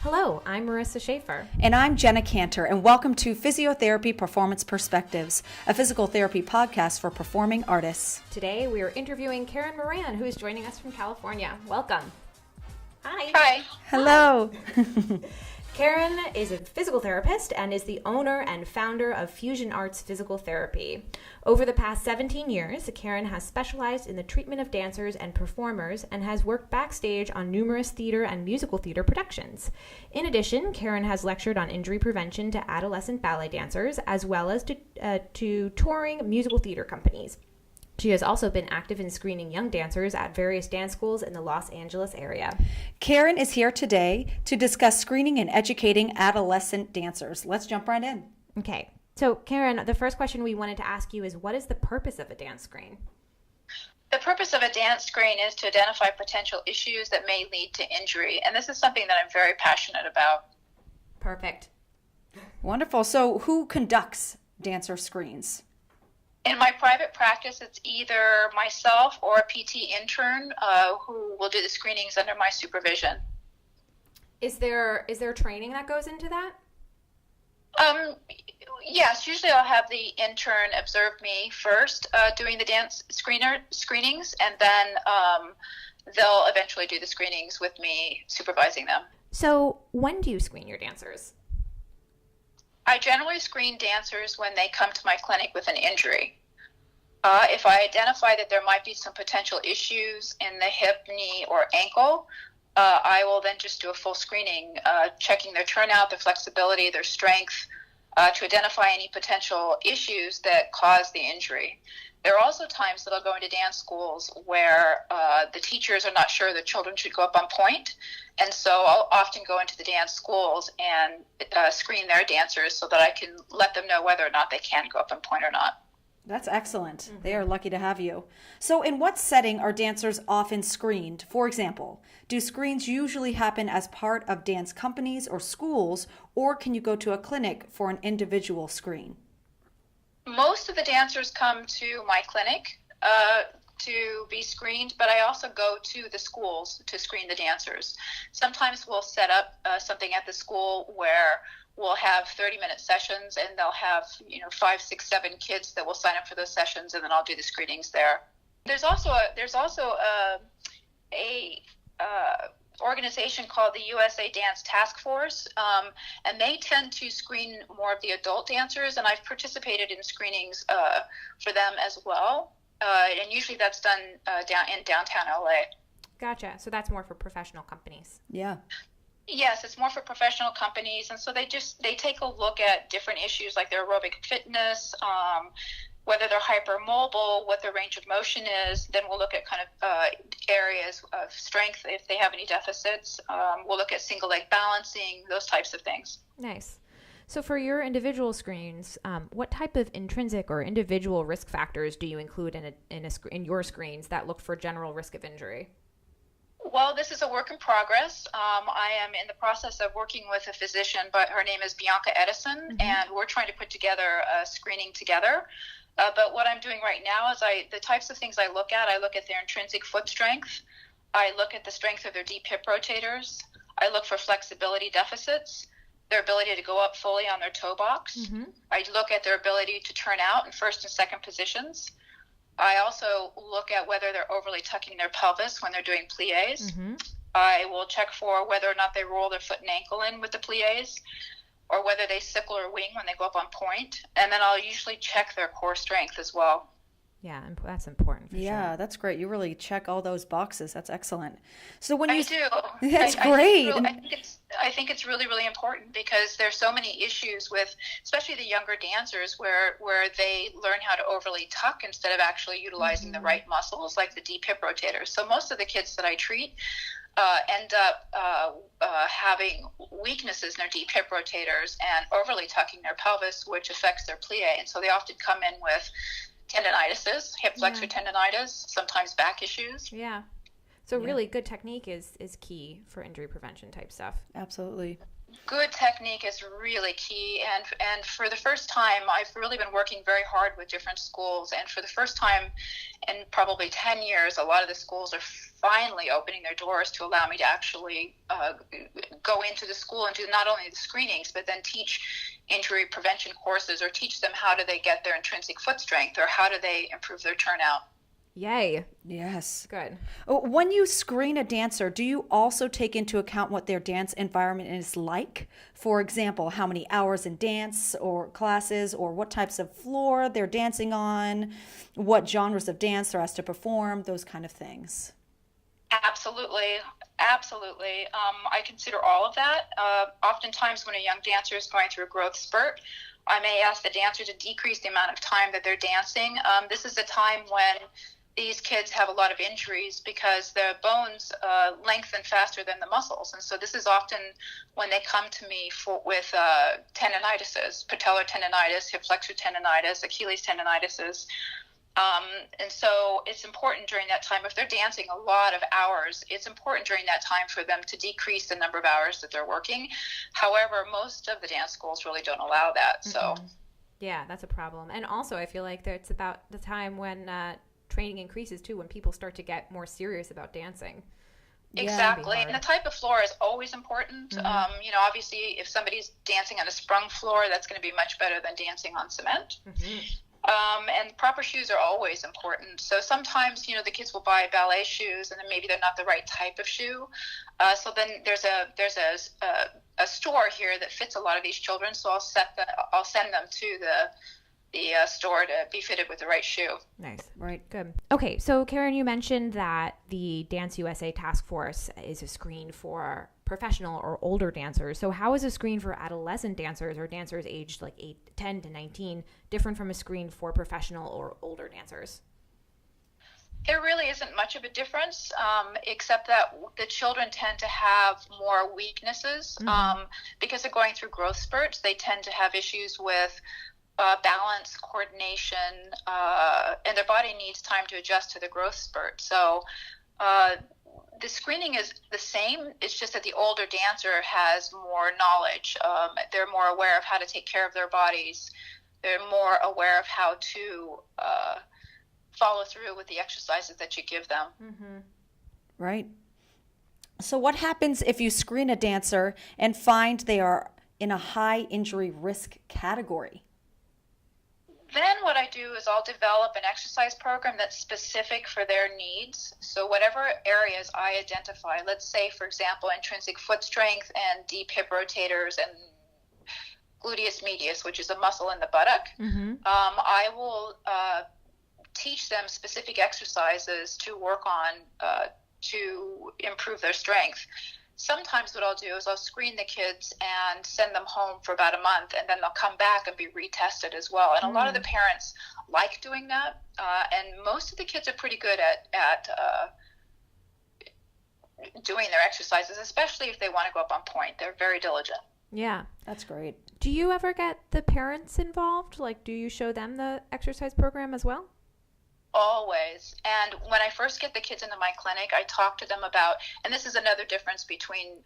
Hello, I'm Marissa Schaefer. And I'm Jenna Cantor, and welcome to Physiotherapy Performance Perspectives, a physical therapy podcast for performing artists. Today we are interviewing Karen Moran, who is joining us from California. Welcome. Hi. Hi. Hello. Karen is a physical therapist and is the owner and founder of Fusion Arts Physical Therapy. Over the past 17 years, Karen has specialized in the treatment of dancers and performers and has worked backstage on numerous theater and musical theater productions. In addition, Karen has lectured on injury prevention to adolescent ballet dancers as well as to touring musical theater companies. She has also been active in screening young dancers at various dance schools in the Los Angeles area. Karen is here today to discuss screening and educating adolescent dancers. Let's jump right in. Okay. So, Karen, the first question we wanted to ask you is, what is the purpose of a dance screen? The purpose of a dance screen is to identify potential issues that may lead to injury. And this is something that I'm very passionate about. Perfect. Wonderful. So who conducts dancer screens? In my private practice, it's either myself or a PT intern who will do the screenings under my supervision. Is there training that goes into that? Yes, usually I'll have the intern observe me first doing the dance screenings, and then they'll eventually do the screenings with me supervising them. So when do you screen your dancers? I generally screen dancers when they come to my clinic with an injury. If I identify that there might be some potential issues in the hip, knee, or ankle, I will then just do a full screening, checking their turnout, their flexibility, their strength, to identify any potential issues that cause the injury. There are also times that I'll go into dance schools where the teachers are not sure the children should go up on point, and so I'll often go into the dance schools and screen their dancers so that I can let them know whether or not they can go up on point or not. That's excellent. Mm-hmm. They are lucky to have you. So in what setting are dancers often screened? For example, do screens usually happen as part of dance companies or schools, or can you go to a clinic for an individual screen? Most of the dancers come to my clinic to be screened, but I also go to the schools to screen the dancers. Sometimes we'll set up something at the school where we'll have 30-minute sessions, and they'll have 5, 6, 7 kids that will sign up for those sessions, and then I'll do the screenings there. There's also a organization called the USA Dance Task Force, and they tend to screen more of the adult dancers, and I've participated in screenings for them as well. And usually that's done in downtown LA. Gotcha. So that's more for professional companies. Yeah. Yes, it's more for professional companies, and so they take a look at different issues like their aerobic fitness, whether they're hypermobile, what their range of motion is. Then we'll look at kind of areas of strength if they have any deficits. We'll look at single leg balancing, those types of things. Nice. So for your individual screens, what type of intrinsic or individual risk factors do you include in your screens that look for general risk of injury? Well, this is a work in progress. I am in the process of working with a physician, but her name is Bianca Edison, mm-hmm. and we're trying to put together a screening together. But what I'm doing right now is the types of things I look at their intrinsic foot strength. I look at the strength of their deep hip rotators. I look for flexibility deficits, their ability to go up fully on their toe box. Mm-hmm. I look at their ability to turn out in first and second positions. I also look at whether they're overly tucking their pelvis when they're doing pliés. Mm-hmm. I will check for whether or not they roll their foot and ankle in with the pliés, or whether they sickle or wing when they go up on point. And then I'll usually check their core strength as well. Yeah, that's important for sure. Yeah, that's great. You really check all those boxes. That's excellent. So when I do. That's great. I think it's really, really important because there's so many issues with, especially the younger dancers, where they learn how to overly tuck instead of actually utilizing the right muscles, like the deep hip rotators. So most of the kids that I treat end up having weaknesses in their deep hip rotators and overly tucking their pelvis, which affects their plie. And so they often come in with tendinitises, hip flexor tendinitis, sometimes back issues. Yeah. So really good technique is key for injury prevention type stuff. Absolutely. Good technique is really key, and for the first time, I've really been working very hard with different schools, and for the first time in probably 10 years, a lot of the schools are finally opening their doors to allow me to actually go into the school and do not only the screenings, but then teach injury prevention courses, or teach them how do they get their intrinsic foot strength, or how do they improve their turnout. Yay. Yes. Good. When you screen a dancer, do you also take into account what their dance environment is like? For example, how many hours in dance or classes, or what types of floor they're dancing on, what genres of dance they're asked to perform, those kind of things. Absolutely. Absolutely. I consider all of that. Oftentimes when a young dancer is going through a growth spurt, I may ask the dancer to decrease the amount of time that they're dancing. This is a time when these kids have a lot of injuries because their bones lengthen faster than the muscles. And so this is often when they come to me with tendinitises, patellar tendinitis, hip flexor tendinitis, Achilles tendinitises. And so it's important during that time, if they're dancing a lot of hours, it's important during that time for them to decrease the number of hours that they're working. However, most of the dance schools really don't allow that. So, yeah, that's a problem. And also, I feel like it's about the time when training increases too, when people start to get more serious about dancing. Exactly. And the type of floor is always important. Obviously, if somebody's dancing on a sprung floor, that's going to be much better than dancing on cement. And proper shoes are always important. So sometimes, the kids will buy ballet shoes, and then maybe they're not the right type of shoe. So then there's a store here that fits a lot of these children. So I'll send them to the store to be fitted with the right shoe. Nice. Right. Good. Okay. So Karen, you mentioned that the Dance USA Task Force is a screen for professional or older dancers. So how is a screen for adolescent dancers or dancers aged like 10 to 19 different from a screen for professional or older dancers? There really isn't much of a difference, except that the children tend to have more weaknesses because they're going through growth spurts. They tend to have issues with balance, coordination, and their body needs time to adjust to the growth spurt. So the screening is the same. It's just that the older dancer has more knowledge. They're more aware of how to take care of their bodies. They're more aware of how to follow through with the exercises that you give them. Right. So what happens if you screen a dancer and find they are in a high injury risk category? Then what I do is I'll develop an exercise program that's specific for their needs. So whatever areas I identify, let's say, for example, intrinsic foot strength and deep hip rotators and gluteus medius, which is a muscle in the buttock, I will teach them specific exercises to work on to improve their strength. Sometimes what I'll do is I'll screen the kids and send them home for about a month, and then they'll come back and be retested as well. And a lot of the parents like doing that, and most of the kids are pretty good at doing their exercises, especially if they want to go up on point. They're very diligent. Yeah. That's great. Do you ever get the parents involved? Like, do you show them the exercise program as well? Always. And when I first get the kids into my clinic, I talk to them about, and this is another difference between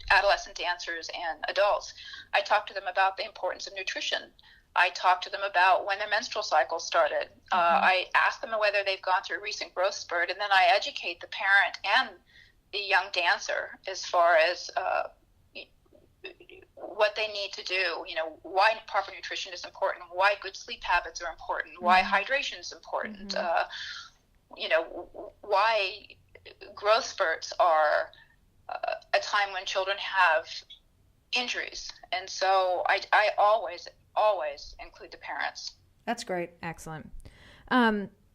adolescent dancers and adults, I talk to them about the importance of nutrition. I talk to them about when their menstrual cycle started. I ask them whether they've gone through a recent growth spurt, and then I educate the parent and the young dancer as far as what they need to do, why proper nutrition is important, why good sleep habits are important, why hydration is important, why growth spurts are a time when children have injuries. And so I always include the parents. That's great. Excellent.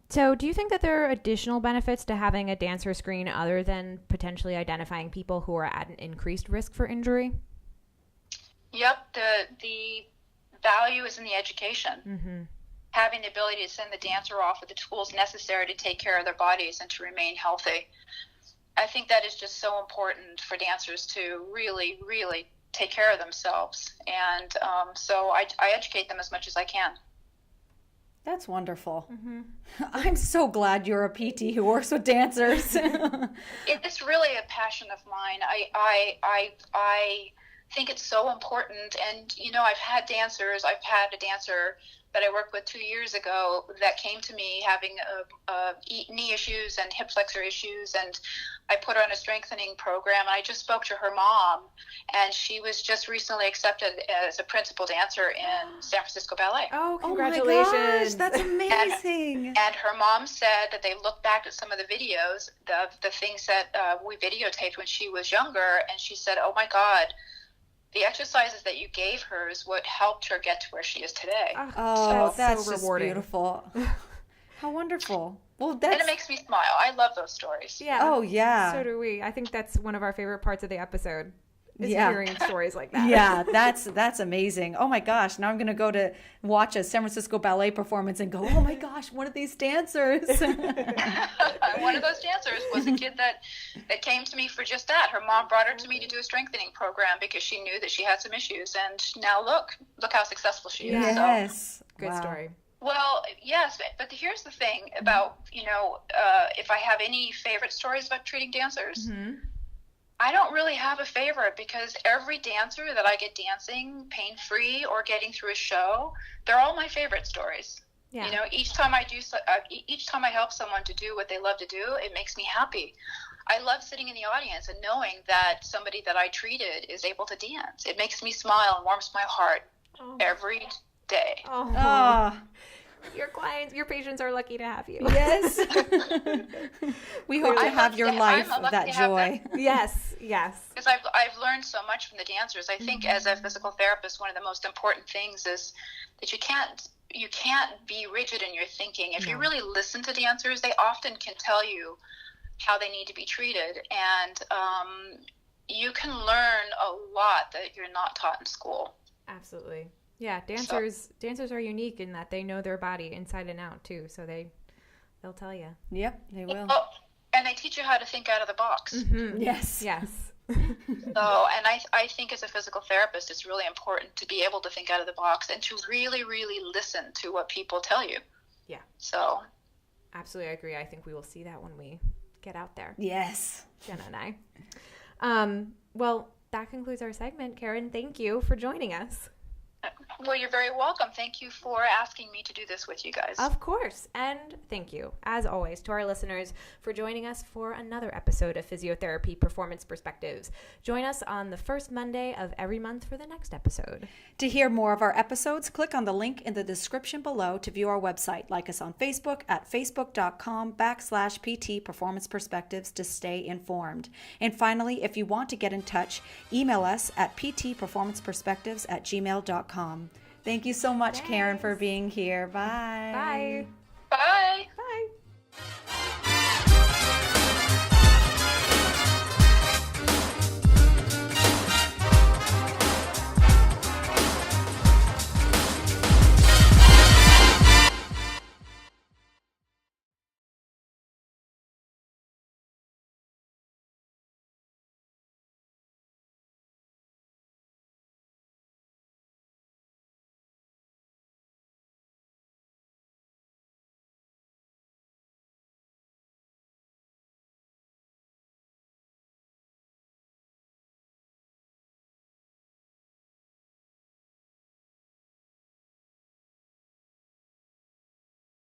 So do you think that there are additional benefits to having a dancer screen other than potentially identifying people who are at an increased risk for injury? Yep, the value is in the education. Having the ability to send the dancer off with the tools necessary to take care of their bodies and to remain healthy. I think that is just so important for dancers to really, really take care of themselves. And so I educate them as much as I can. That's wonderful. I'm so glad you're a PT who works with dancers. It's really a passion of mine. I think it's so important. And, I've had a dancer that I worked with 2 years ago that came to me having knee issues and hip flexor issues, and I put her on a strengthening program, and I just spoke to her mom, and she was just recently accepted as a principal dancer in San Francisco Ballet. Oh, congratulations. Oh my gosh, that's amazing. And her mom said that they looked back at some of the videos, the things that we videotaped when she was younger, and she said, oh my God, the exercises that you gave her is what helped her get to where she is today. Oh, that's so just rewarding. Beautiful. How wonderful. Well, and it makes me smile. I love those stories. Yeah. Oh, yeah. So do we. I think that's one of our favorite parts of the episode. Is Yeah. hearing stories like that. Yeah, that's amazing. Oh my gosh, now I'm going to go to watch a San Francisco Ballet performance and go, oh my gosh, one of these dancers. One of those dancers was a kid that came to me for just that. Her mom brought her to me to do a strengthening program because she knew that she had some issues. And now look how successful she is. Yes. So. Good story. Well, yes, but here's the thing about, if I have any favorite stories about treating dancers, I don't really have a favorite because every dancer that I get dancing pain-free or getting through a show, they're all my favorite stories. Yeah. Each time I help someone to do what they love to do, it makes me happy. I love sitting in the audience and knowing that somebody that I treated is able to dance. It makes me smile and warms my heart every day. Oh. Your patients are lucky to have you. Yes. We hope to have your life of that joy. Yes. Because I've learned so much from the dancers. I think as a physical therapist, one of the most important things is that you can't be rigid in your thinking. If you really listen to dancers, they often can tell you how they need to be treated, and you can learn a lot that you're not taught in school. Absolutely. Yeah, dancers are unique in that they know their body inside and out too, so they'll tell you. Yep, they will. Oh, and they teach you how to think out of the box. Mm-hmm. Yes. So, and I think as a physical therapist, it's really important to be able to think out of the box and to really, really listen to what people tell you. Yeah. So. Absolutely, I agree. I think we will see that when we get out there. Yes. Jenna and I. Well, that concludes our segment. Karen, thank you for joining us. Well, you're very welcome. Thank you for asking me to do this with you guys. Of course. And thank you, as always, to our listeners for joining us for another episode of Physiotherapy Performance Perspectives. Join us on the first Monday of every month for the next episode. To hear more of our episodes, click on the link in the description below to view our website. Like us on Facebook at facebook.com/PT Performance Perspectives to stay informed. And finally, if you want to get in touch, email us at ptperformanceperspectives@gmail.com. Thank you so much, Karen, for being here. Bye. Bye. Bye.